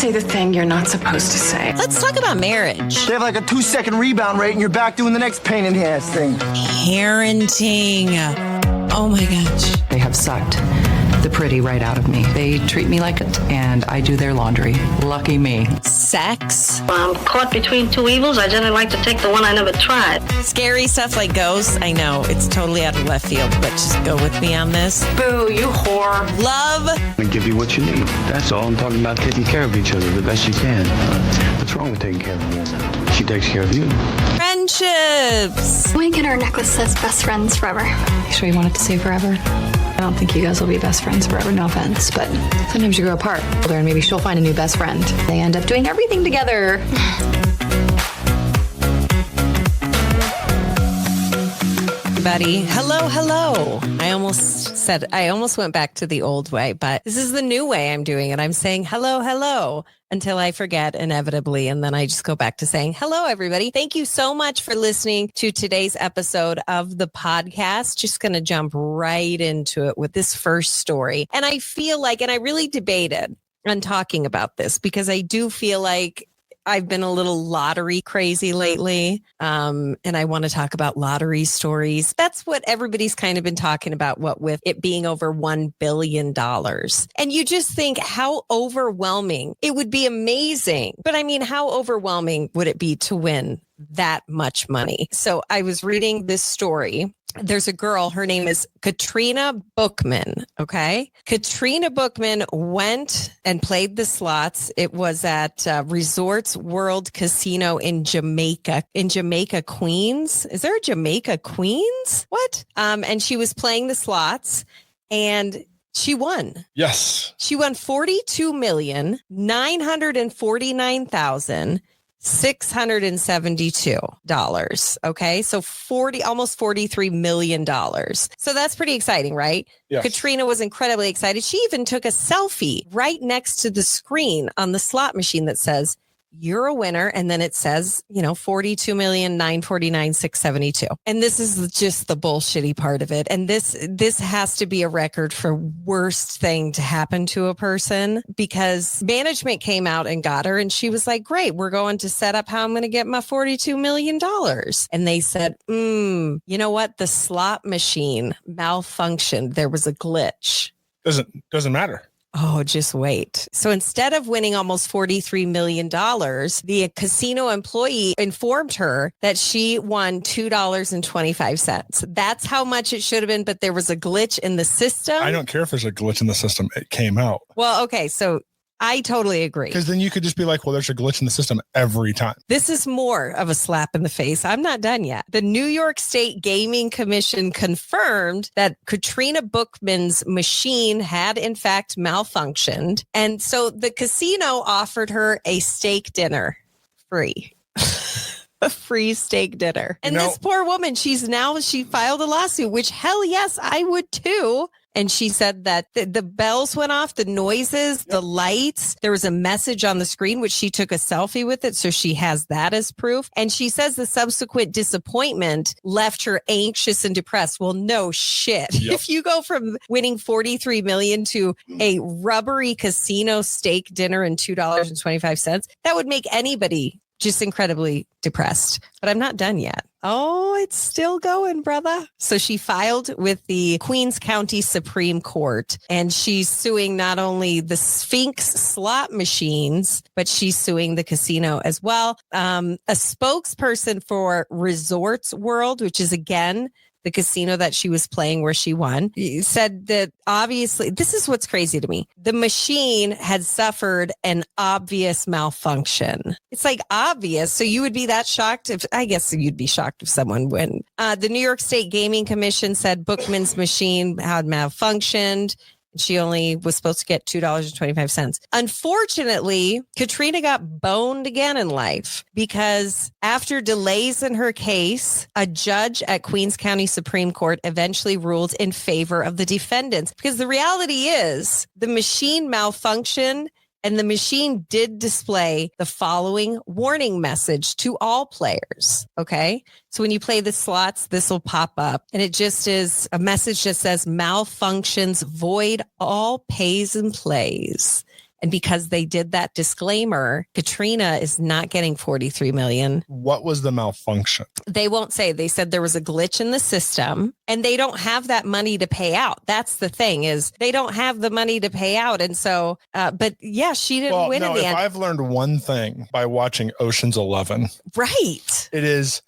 say the thing you're not supposed to say. Let's talk about marriage. They have like a 2-second rebound rate and you're back doing the next pain in the ass thing. Parenting. Oh my gosh. They have sucked the pretty right out of me. They treat me like it, and I do their laundry. Lucky me. Sex. I'm caught between two evils. I generally like to take the one I never tried. Scary stuff like ghosts. I know it's totally out of left field, but just go with me on this. Boo, you whore. Love. I give you what you need. That's all. I'm talking about taking care of each other the best you can. What's wrong with taking care of a woman? She takes care of you. Friendships. Wink and her necklace says best friends forever. You sure you wanted to say forever? I don't think you guys will be best friends forever, no offense, but sometimes you grow apart. And maybe she'll find a new best friend. They end up doing everything together. Buddy. Hello. I almost went back to the old way, but this is the new way I'm doing it. I'm saying hello until I forget inevitably. And then I just go back to saying hello, everybody. Thank you so much for listening to today's episode of the podcast. Just going to jump right into it with this first story. And I feel like, and I really debated on talking about this because I do feel like I've been a little lottery crazy lately, and I want to talk about lottery stories. That's what everybody's kind of been talking about, what with it being over $1 billion. And you just think how overwhelming. It would be amazing. But I mean, how overwhelming would it be to win that much money? So I was reading this story. There's a girl, her name is Katrina Bookman. Okay. Katrina Bookman went and played the slots. It was at Resorts World Casino in Jamaica, Queens. Is there a Jamaica, Queens? What? And she was playing the slots and she won. Yes. She won $42,949,672. Okay. So almost $43 million. So that's pretty exciting, right? Yes. Katrina was incredibly excited. She even took a selfie right next to the screen on the slot machine that says, "You're a winner." And then it says, $42,949,672. And this is just the bullshitty part of it. And this has to be a record for worst thing to happen to a person, because management came out and got her and she was like, "Great, we're going to set up how I'm going to get my $42 million. And they said, you know what? The slot machine malfunctioned. There was a glitch. Doesn't matter. Oh, just wait. So instead of winning almost $43 million, the casino employee informed her that she won $2.25. That's how much it should have been, but there was a glitch in the system. I don't care if there's a glitch in the system. It came out. Well, okay. So I totally agree. Because then you could just be like, well, there's a glitch in the system every time. This is more of a slap in the face. I'm not done yet. The New York State Gaming Commission confirmed that Katrina Bookman's machine had in fact malfunctioned. And so the casino offered her a steak dinner free. A free steak dinner. And this poor woman, she filed a lawsuit, which hell yes, I would too. And she said that the bells went off, the noises, the lights. There was a message on the screen, which she took a selfie with it. So she has that as proof. And she says the subsequent disappointment left her anxious and depressed. Well, no shit. Yep. If you go from winning $43 million to a rubbery casino steak dinner and $2.25, that would make anybody just incredibly depressed. But I'm not done yet. Oh, it's still going, brother. So she filed with the Queens County Supreme Court, and she's suing not only the Sphinx slot machines, but she's suing the casino as well. A spokesperson for Resorts World, which is again the casino that she was playing where she won, said that obviously, this is what's crazy to me. The machine had suffered an obvious malfunction. It's like obvious. So you would be that shocked I guess you'd be shocked if someone win. The New York State Gaming Commission said Bookman's machine had malfunctioned. She only was supposed to get $2.25. Unfortunately, Katrina got boned again in life because after delays in her case, a judge at Queens County Supreme Court eventually ruled in favor of the defendants. Because the reality is the machine malfunctioned and the machine did display the following warning message to all players. Okay. So when you play the slots, this will pop up and it just is a message that says malfunctions, void all pays and plays. And because they did that disclaimer, Katrina is not getting $43 million. What was the malfunction? They won't say. They said there was a glitch in the system and they don't have that money to pay out. That's the thing, is they don't have the money to pay out. And so, but yeah, she didn't win in the end. I've learned one thing by watching Ocean's 11. Right. It is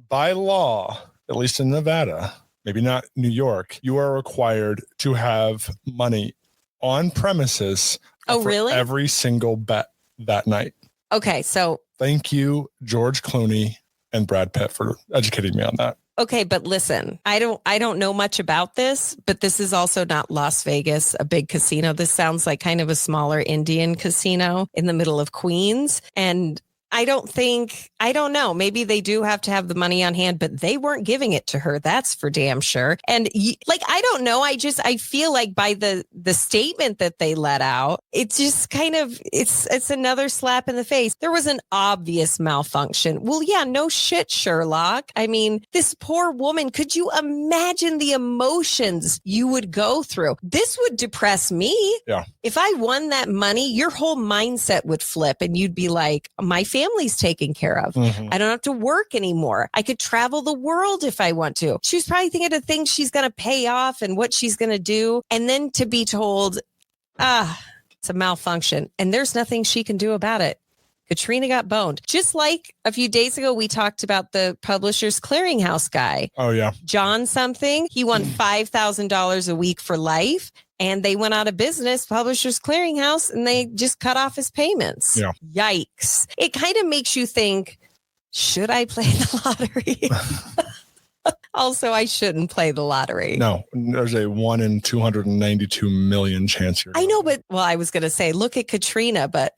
by law, at least in Nevada, maybe not New York, you are required to have money on premises Oh, for really? every single bet that night. Okay. So, Thank you, George Clooney and Brad Pitt, for educating me on that. okay. But listen, I don't know much about this, but this is also not Las Vegas, a big casino. This sounds like kind of a smaller Indian casino in the middle of Queens. And I don't know. Maybe they do have to have the money on hand, but they weren't giving it to her. That's for damn sure. And I don't know. I feel like by the statement that they let out, it's just kind of, it's another slap in the face. There was an obvious malfunction. Well, yeah, no shit, Sherlock. I mean, this poor woman, could you imagine the emotions you would go through? This would depress me. Yeah. If I won that money, your whole mindset would flip and you'd be like, my family's taken care of. Mm-hmm. I don't have to work anymore. I could travel the world if I want to. She was probably thinking of things she's going to pay off and what she's going to do. And then to be told, it's a malfunction and there's nothing she can do about it. Katrina got boned. Just like a few days ago, we talked about the Publishers Clearinghouse guy. Oh, yeah. John something. He won $5,000 a week for life. And they went out of business, Publishers Clearinghouse, and they just cut off his payments. Yeah. Yikes. It kind of makes you think, should I play the lottery? Also, I shouldn't play the lottery. No, there's a 1 in 292 million chance here. I know, but I was going to say, look at Katrina, but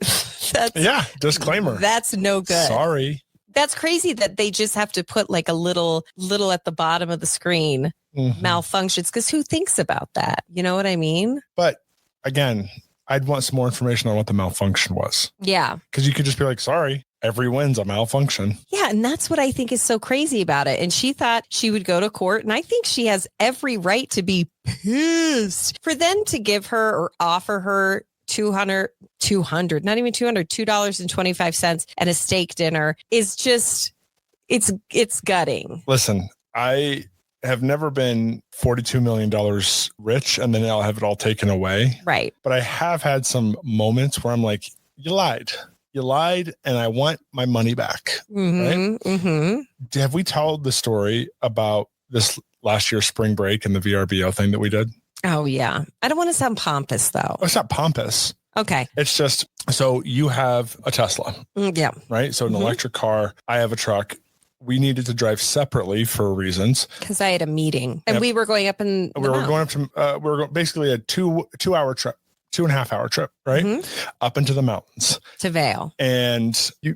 disclaimer. That's no good. Sorry. That's crazy that they just have to put like a little at the bottom of the screen. Mm-hmm. Malfunctions, because who thinks about that? You know what I mean? But again, I'd want some more information on what the malfunction was. Yeah. Because you could just be like, sorry, every win's a malfunction. Yeah. And that's what I think is so crazy about it. And she thought she would go to court. And I think she has every right to be pissed for them to give her or offer her $2.25 and a steak dinner is just, it's gutting. Listen, I have never been $42 million rich and then I'll have it all taken away. Right. But I have had some moments where I'm like, you lied and I want my money back. Mm-hmm, right? Mm-hmm. Have we told the story about this last year's spring break and the VRBO thing that we did? Oh, yeah. I don't want to sound pompous, though. Oh, it's not pompous. Okay. It's just, so you have a Tesla. Yeah. Right? So an electric car, I have a truck. We needed to drive separately for reasons. Because I had a meeting and we were going up in we were going up to, we were basically a 2.5 hour trip, right? Mm-hmm. Up into the mountains. To Vail. And you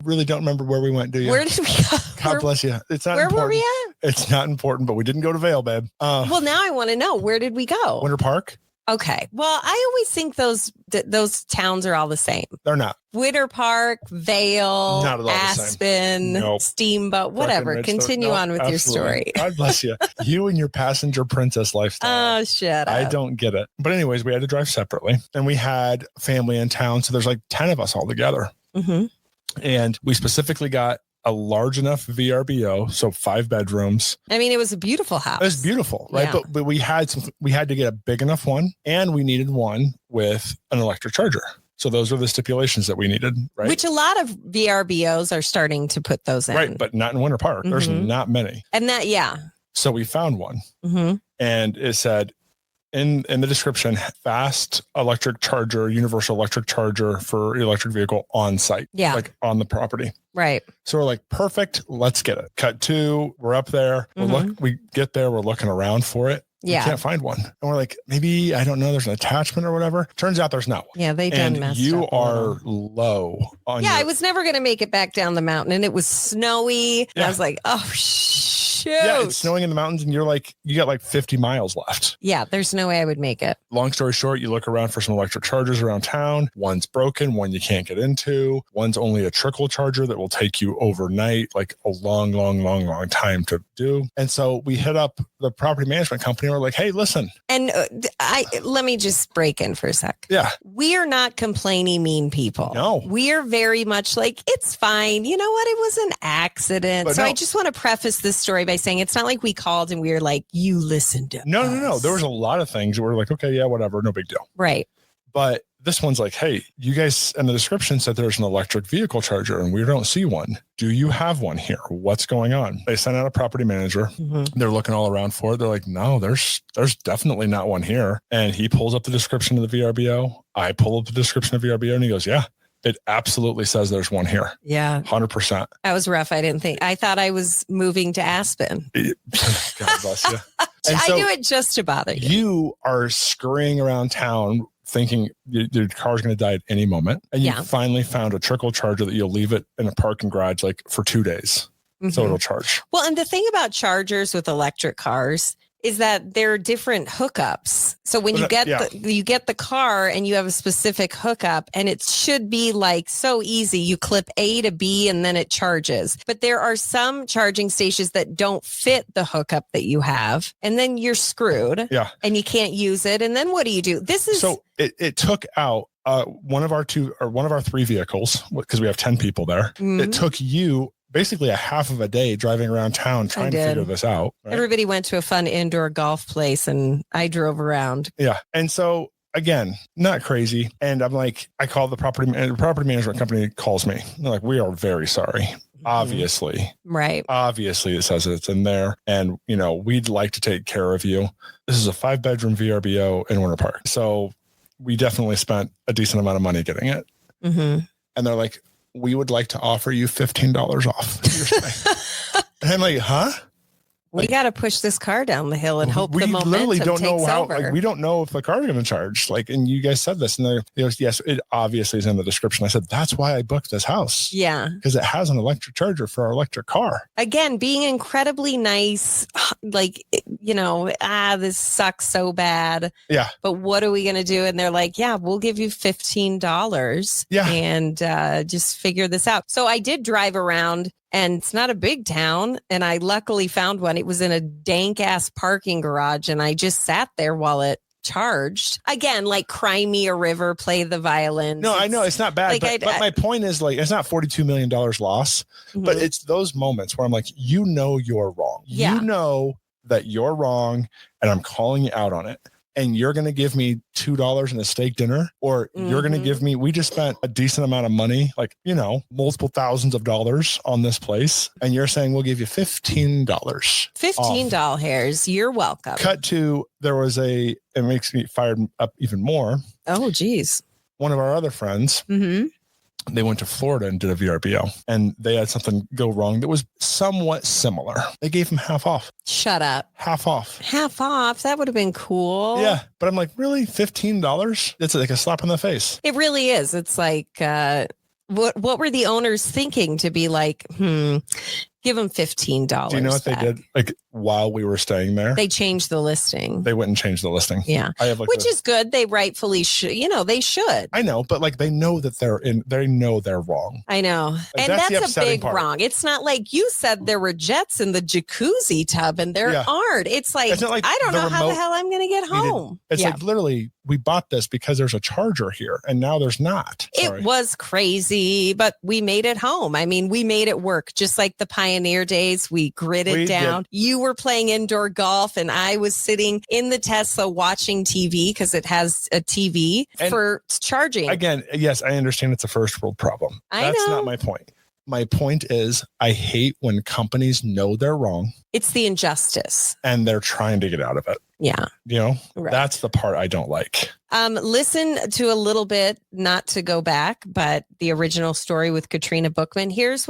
really don't remember where we went, do you? Where did we go? God bless you. It's not important. Where were we at? It's not important, but we didn't go to Vail, babe. Well, now I want to know, where did we go? Winter Park? Okay. Well, I always think those towns are all the same. They're not. Winter Park, Vail, Not at all the same. Aspen, Nope. Steamboat, whatever. Fucking Continue Nope, on with absolutely. your story. God bless you. You and your passenger princess lifestyle. Oh, shut up. I don't get it. But anyways, we had to drive separately and we had family in town. So there's like 10 of us all together. Mm-hmm. And we specifically got a large enough VRBO, so 5 bedrooms. I mean, it was a beautiful house. It was beautiful, right? Yeah. But we had to get a big enough one and we needed one with an electric charger. So those are the stipulations that we needed, right? Which a lot of VRBOs are starting to put those in. Right, but not in Winter Park. There's Mhm. not many. And that, yeah. So we found one Mm-hmm. and it said in the description, fast electric charger, universal electric charger for electric vehicle on site. Yeah. Like on the property. Right. So we're like, perfect, let's get it. Cut 2, we're up there. We get there, we're looking around for it. Yeah. We can't find one. And we're like, maybe, I don't know, there's an attachment or whatever. Turns out there's not one. Yeah, they done And messed you up a are little. low on Yeah, your, I was never going to make it back down the mountain and it was snowy. And Yeah. I was like, oh, shoot. Yeah, it's snowing in the mountains and you're like, you got like 50 miles left. Yeah, there's no way I would make it. Long story short, you look around for some electric chargers around town. One's broken, one you can't get into. One's only a trickle charger that will take you overnight, like a long, long, long, long time to do. And so we hit up the property management company. And we're like, hey, listen. And let me just break in for a sec. Yeah. We are not complaining mean people. No. We are very much like, it's fine. You know what? It was an accident. But so no. I just want to preface this story by saying it's not like we called and we were like, you listened to No. us. There was a lot of things where we're like, okay, yeah, whatever. No big deal. Right. But this one's like, hey, you guys in the description said there's an electric vehicle charger and we don't see one. Do you have one here? What's going on? They sent out a property manager. Mm-hmm. They're looking all around for it. They're like, no, there's definitely not one here. And he pulls up the description of the VRBO. I pull up the description of VRBO and he goes, yeah, it absolutely says there's one here. Yeah. 100%. That was rough. I thought I was moving to Aspen. God bless you. And I so knew it just to bother you. you are scurrying around town thinking your car's going to die at any moment. And you finally found a trickle charger that you'll leave it in a parking garage like for 2 days. So it'll charge. Well, and the thing about chargers with electric cars is that there are different hookups. So when you get the car and you have a specific hookup, and it should be like so easy, you clip A to B and then it charges. But there are some charging stations that don't fit the hookup that you have, and then you're screwed. Yeah. And you can't use it. And then what do you do? So it took out one of our 3 vehicles because we have 10 people there. Mm-hmm. It took you basically a half of a day driving around town trying to figure this out. Right? Everybody went to a fun indoor golf place and I drove around. Yeah. And so again, not crazy. And I'm like, I call the property management company calls me. They're like, we are very sorry. Obviously. Right. Obviously it says it's in there. And, we'd like to take care of you. This is a 5-bedroom VRBO in Winter Park. So we definitely spent a decent amount of money getting it. Mm-hmm. And they're like, we would like to offer you $15 off your stay. And I'm like, huh? We got to push this car down the hill and hope we the momentum literally don't know takes how. over. Like, we don't know if the car's going to charge. Like, and you guys said this, and they goes, yes, it obviously is in the description. I said, that's why I booked this house. Yeah, because it has an electric charger for our electric car. Again, being incredibly nice, like this sucks so bad. Yeah, but what are we going to do? And they're like, yeah, we'll give you $15. Yeah, and just figure this out. So I did drive around. And it's not a big town. And I luckily found one. It was in a dank ass parking garage. And I just sat there while it charged. Again, like cry me a river, play the violin. No, I know it's not bad. Like, but my point is, like, it's not $42 million loss, but it's those moments where I'm like, you're wrong. Yeah. You know that you're wrong. And I'm calling you out on it. And you're going to give me $2 in a steak dinner, or you're going to give me, we just spent a decent amount of money, like, multiple thousands of dollars on this place. And you're saying we'll give you $15. $15. You're welcome. Cut to, it makes me fired up even more. Oh, geez. One of our other friends, they went to Florida and did a VRBO, and they had something go wrong that was somewhat similar. They gave him half off. Shut up. Half off. Half off. That would have been cool. Yeah. But I'm like, really? $15? It's like a slap in the face. It really is. It's like, what were the owners thinking to be like, give them $15? Do you know what back. they did? Like, while we were staying there, they changed the listing. They wouldn't change the listing. Yeah. Which is good. They rightfully should, they should. I know, but like, they know that they know they're wrong. I know. Like, and that's a big part. wrong. It's not like you said there were jets in the jacuzzi tub and there aren't. It's like I don't know how the hell I'm going to get home. It's like literally we bought this because there's a charger here and now there's not. Sorry. It was crazy, but we made it home. I mean, we made it work. Just like the Pioneer days, we gritted down. You were playing indoor golf and I was sitting in the Tesla watching TV because it has a TV for charging. Again, yes, I understand it's a first world problem. That's not my point. My point is I hate when companies know they're wrong. It's the injustice. And they're trying to get out of it. Yeah. Right. That's the part I don't like. Listen to a little bit, not to go back, but the original story with Katrina Bookman. Here's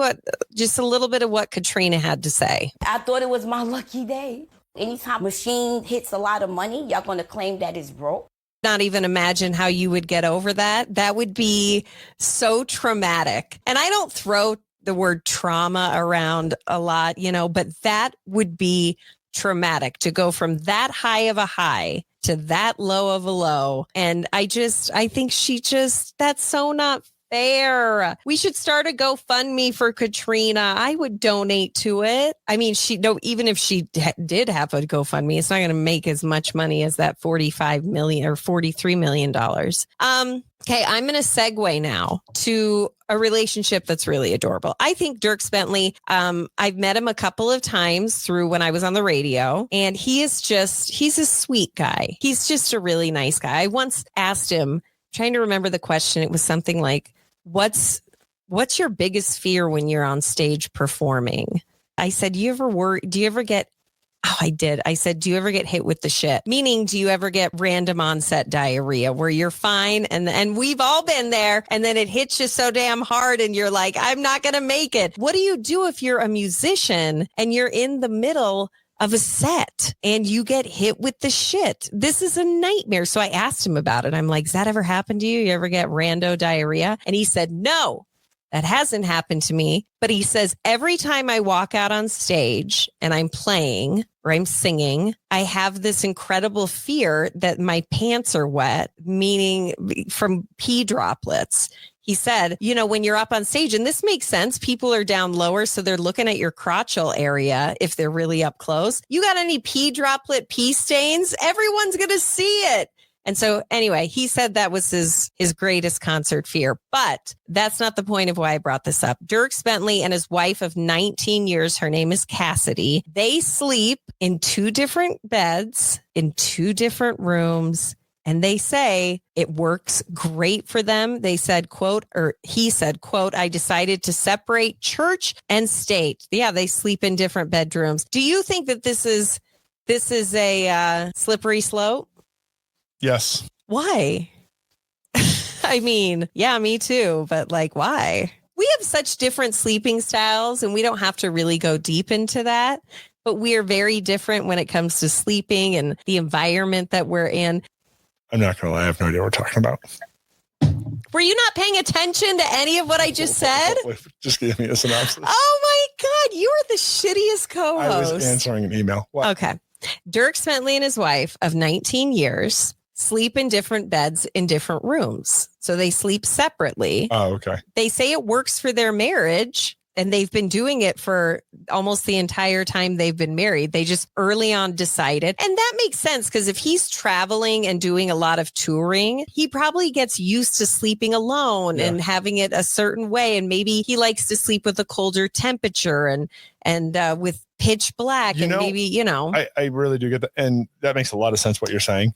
just a little bit of what Katrina had to say. I thought it was my lucky day. Anytime machine hits a lot of money, y'all going to claim that it's broke. Not even imagine how you would get over that. That would be so traumatic. And I don't throw the word trauma around a lot, but that would be traumatic to go from that high of a high to that low of a low. And I think that's so not fair. We should start a GoFundMe for Katrina. I would donate to it. I mean, even if she did have a GoFundMe, it's not going to make as much money as that $45 million or $43 million. Okay, I'm going to segue now to a relationship that's really adorable. I think Dierks Bentley, I've met him a couple of times through when I was on the radio, and he's a sweet guy. He's just a really nice guy. I once asked him, trying to remember the question, it was something like, what's your biggest fear when you're on stage performing? I said, do you ever get hit with the shit? Meaning, do you ever get random onset diarrhea where you're fine and we've all been there, and then it hits you so damn hard and you're like, I'm not going to make it. What do you do if you're a musician and you're in the middle of a set and you get hit with the shit? This is a nightmare. So I asked him about it. I'm like, does that ever happen to you? You ever get rando diarrhea? And he said, no. That hasn't happened to me. But he says, every time I walk out on stage and I'm playing or I'm singing, I have this incredible fear that my pants are wet, meaning from pee droplets. He said, when you're up on stage, and this makes sense, people are down lower, so they're looking at your crotchal area if they're really up close. You got any pee stains? Everyone's going to see it. And so anyway, he said that was his greatest concert fear. But that's not the point of why I brought this up. Dierks Bentley and his wife of 19 years, her name is Cassidy. They sleep in 2 different beds, in 2 different rooms. And they say it works great for them. They said, quote, or he said, quote, I decided to separate church and state. Yeah, they sleep in different bedrooms. Do you think that this is a slippery slope? Yes. Why? I mean, yeah, me too. But why? We have such different sleeping styles, and we don't have to really go deep into that. But we are very different when it comes to sleeping and the environment that we're in. I'm not going to lie. I have no idea what we're talking about. Were you not paying attention to any of what I just said? Just give me a synopsis. Oh my God. You are the shittiest co-host. I was answering an email. What? Okay. Dierks Bentley and his wife of 19 years sleep in different beds in different rooms. So they sleep separately. Oh, okay. They say it works for their marriage, and they've been doing it for almost the entire time they've been married. They just early on decided. And that makes sense, because if he's traveling and doing a lot of touring, he probably gets used to sleeping alone and having it a certain way. And maybe he likes to sleep with a colder temperature and with pitch black. I really do get that. And that makes a lot of sense what you're saying.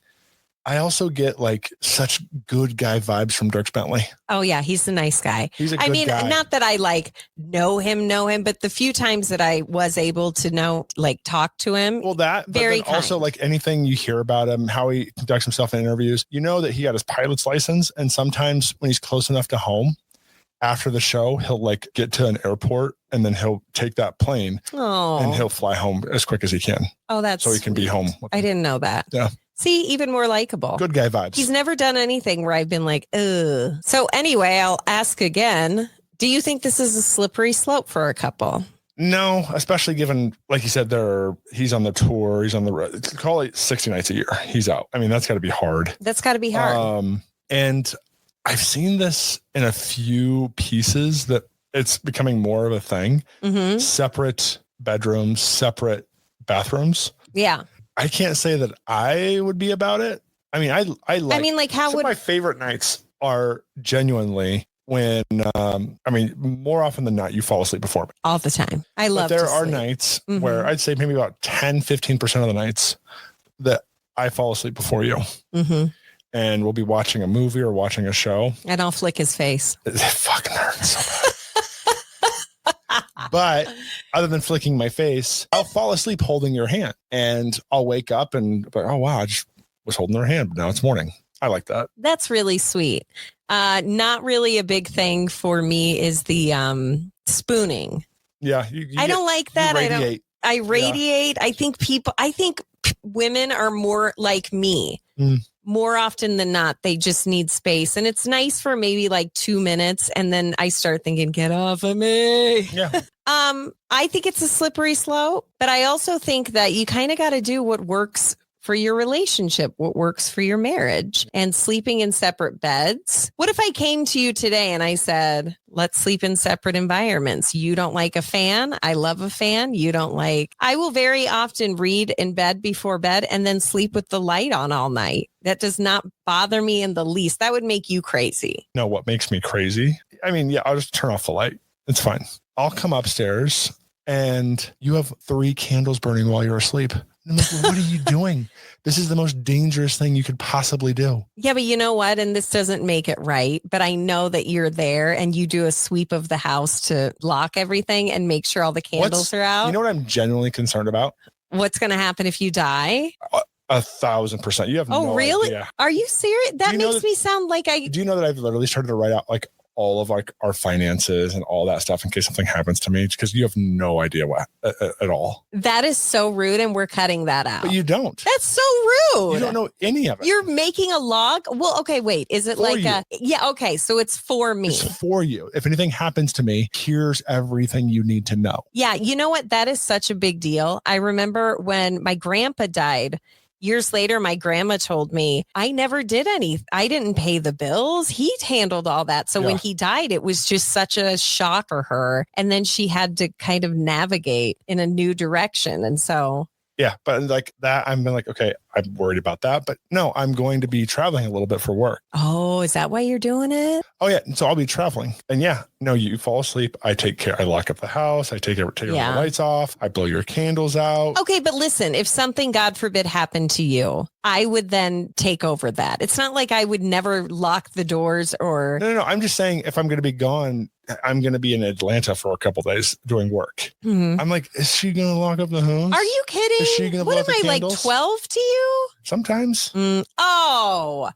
I also get such good guy vibes from Dierks Bentley. Oh yeah, he's a nice guy. He's a good guy. Not that I know him, but the few times that I was able to talk to him. Well, but then also anything you hear about him, how he conducts himself in interviews, that he got his pilot's license, and sometimes when he's close enough to home, after the show, he'll get to an airport and then he'll take that plane and he'll fly home as quick as he can. Oh, that's so he can be home. I didn't know that. Yeah. See, even more likable. Good guy vibes. He's never done anything where I've been like, ugh. So anyway, I'll ask again. Do you think this is a slippery slope for a couple? No, especially given, like you said, he's on the tour. He's on the road. Call it 60 nights a year. He's out. I mean, that's got to be hard. That's got to be hard. And I've seen this in a few pieces that it's becoming more of a thing. Mm-hmm. Separate bedrooms, separate bathrooms. Yeah. I can't say that I would be about it. I mean, some of my favorite nights are genuinely when, more often than not, you fall asleep before me. All the time. I love There are nights where I'd say maybe about 10, 15% of the nights that I fall asleep before you. Mm-hmm. And we'll be watching a movie or watching a show. And I'll flick his face. It fucking hurts so bad. But other than flicking my face, I'll fall asleep holding your hand, and I'll wake up and oh wow, I just was holding her hand, but now it's morning. I like that. That's really sweet. Not really a big thing for me is the spooning. Yeah, I don't like that. I radiate. Yeah. I think women are more like me. More often than not, they just need space. And it's nice for maybe 2 minutes. And then I start thinking, get off of me. Yeah. I think it's a slippery slope, but I also think that you kind of got to do what works for your relationship, what works for your marriage, and sleeping in separate beds. What if I came to you today and I said, let's sleep in separate environments? You don't like a fan. I love a fan. You don't like, I will very often read in bed before bed and then sleep with the light on all night. That does not bother me in the least. That would make you crazy. No, what makes me crazy? I mean, yeah, I'll just turn off the light. It's fine. I'll come upstairs and you have 3 candles burning while you're asleep. I'm like, what are you doing? This is the most dangerous thing you could possibly do. Yeah, but you know what? And this doesn't make it right, but I know that you're there and you do a sweep of the house to lock everything and make sure all the candles are out. You know what I'm genuinely concerned about? What's going to happen if you die? 1,000%. You have no really? idea. Are you serious? That makes me sound like Do you know that I've literally started to write out like all of like our finances and all that stuff in case something happens to me, because you have no idea what at all. That is so rude, and we're cutting that out. But you don't. That's so rude. You don't know any of it. You're making a log? Well, okay, wait. Is it For like you. yeah, okay. So it's for me. It's for you. If anything happens to me, here's everything you need to know. Yeah, you know what? That is such a big deal. I remember when my grandpa died. Years later, my grandma told me, I never did I didn't pay the bills. He handled all that. So when he died, it was just such a shock for her. And then she had to kind of navigate in a new direction. And so. Yeah. But like that, I'm like, okay, I'm worried about that. But no, I'm going to be traveling a little bit for work. Oh, is that why you're doing it? Oh, yeah. So I'll be traveling. And yeah, no, you fall asleep. I take care. I lock up the house. I take all the lights off. I blow your candles out. Okay. But listen, if something, God forbid, happened to you, I would then take over that. It's not like I would never lock the doors or. No. I'm just saying if I'm going to be gone, I'm going to be in Atlanta for a couple of days doing work. Mm-hmm. I'm like, is she going to lock up the house? Are you kidding? Is she going to blow up the candles? What am I, like 12 to you? Sometimes. Oh,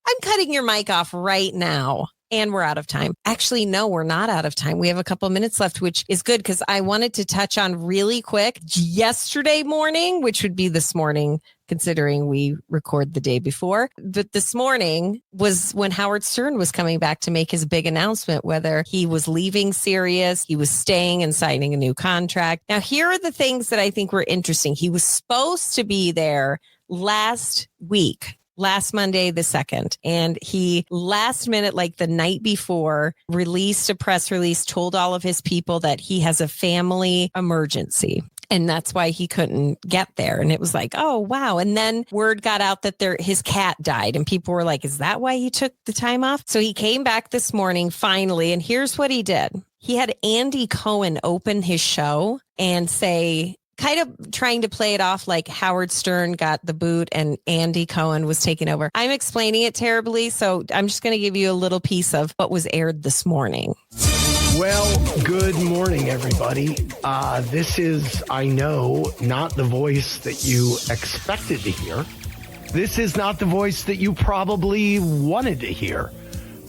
I'm cutting your mic off right now. And we're out of time. Actually, no, we're not out of time. We have a couple minutes left, which is good because I wanted to touch on really quick yesterday morning, which would be this morning, considering we record the day before. But this morning was when Howard Stern was coming back to make his big announcement, whether he was leaving Sirius, he was staying and signing a new contract. Now, here are the things that I think were interesting. He was supposed to be there last week. Last Monday, the 2nd. And he last minute, like the night before, released a press release, told all of his people that he has a family emergency. And that's why he couldn't get there. And it was like, oh, wow. And then word got out that his cat died. And people were like, is that why he took the time off? So he came back this morning, finally. And here's what he did. He had Andy Cohen open his show and say, kind of trying to play it off like Howard Stern got the boot and Andy Cohen was taking over. I'm explaining it terribly, so I'm just going to give you a little piece of what was aired this morning. Well, good morning, everybody. This is, I know, not the voice that you expected to hear. This is not the voice that you probably wanted to hear,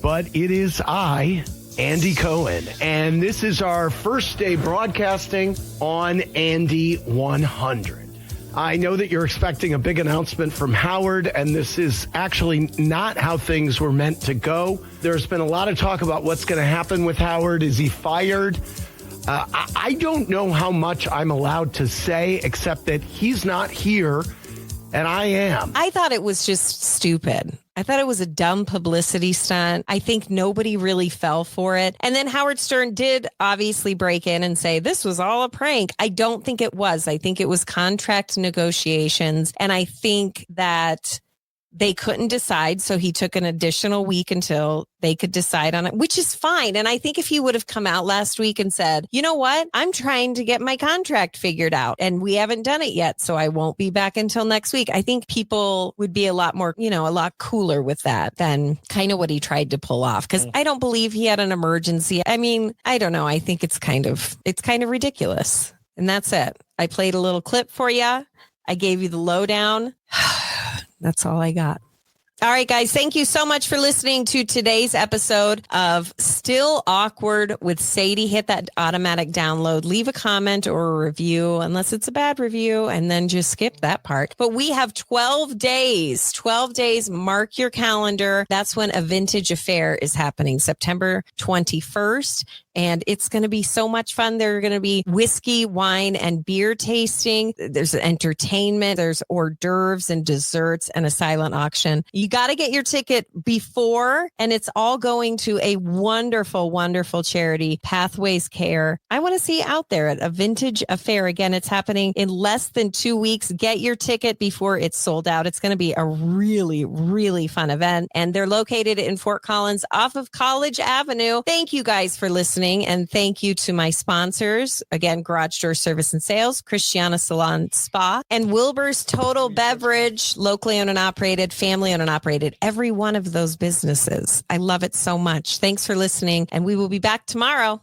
but it is I, Andy Cohen, and this is our first day broadcasting on Andy 100. I know that you're expecting a big announcement from Howard, and this is actually not how things were meant to go. There's been a lot of talk about what's going to happen with Howard. Is he fired? I don't know how much I'm allowed to say, except that he's not here, and I am. I thought it was just stupid. I thought it was a dumb publicity stunt. I think nobody really fell for it. And then Howard Stern did obviously break in and say this was all a prank. I don't think it was. I think it was contract negotiations. And I think that they couldn't decide. So he took an additional week until they could decide on it, which is fine. And I think if he would have come out last week and said, you know what, I'm trying to get my contract figured out and we haven't done it yet, so I won't be back until next week, I think people would be a lot more, a lot cooler with that than kind of what he tried to pull off. Because I don't believe he had an emergency. I mean, I don't know. I think it's kind of ridiculous. And that's it. I played a little clip for you. I gave you the lowdown. That's all I got. All right, guys, thank you so much for listening to today's episode of Still Awkward with Sadie. Hit that automatic download, leave a comment or a review, unless it's a bad review, and then just skip that part. But we have 12 days, mark your calendar. That's when A Vintage Affair is happening, September 21st. and it's going to be so much fun. There are going to be whiskey, wine, and beer tasting. There's entertainment. There's hors d'oeuvres and desserts and a silent auction. You got to get your ticket before, and it's all going to a wonderful, wonderful charity, Pathways Care. I want to see you out there at a vintage affair. Again, it's happening in less than 2 weeks. Get your ticket before it's sold out. It's going to be a really, really fun event. And they're located in Fort Collins off of College Avenue. Thank you guys for listening. And thank you to my sponsors. Again, Garage Door Service and Sales, Christiana Salon Spa, and Wilbur's Total Beverage, locally owned and operated, family owned and operated. Every one of those businesses. I love it so much. Thanks for listening. And we will be back tomorrow.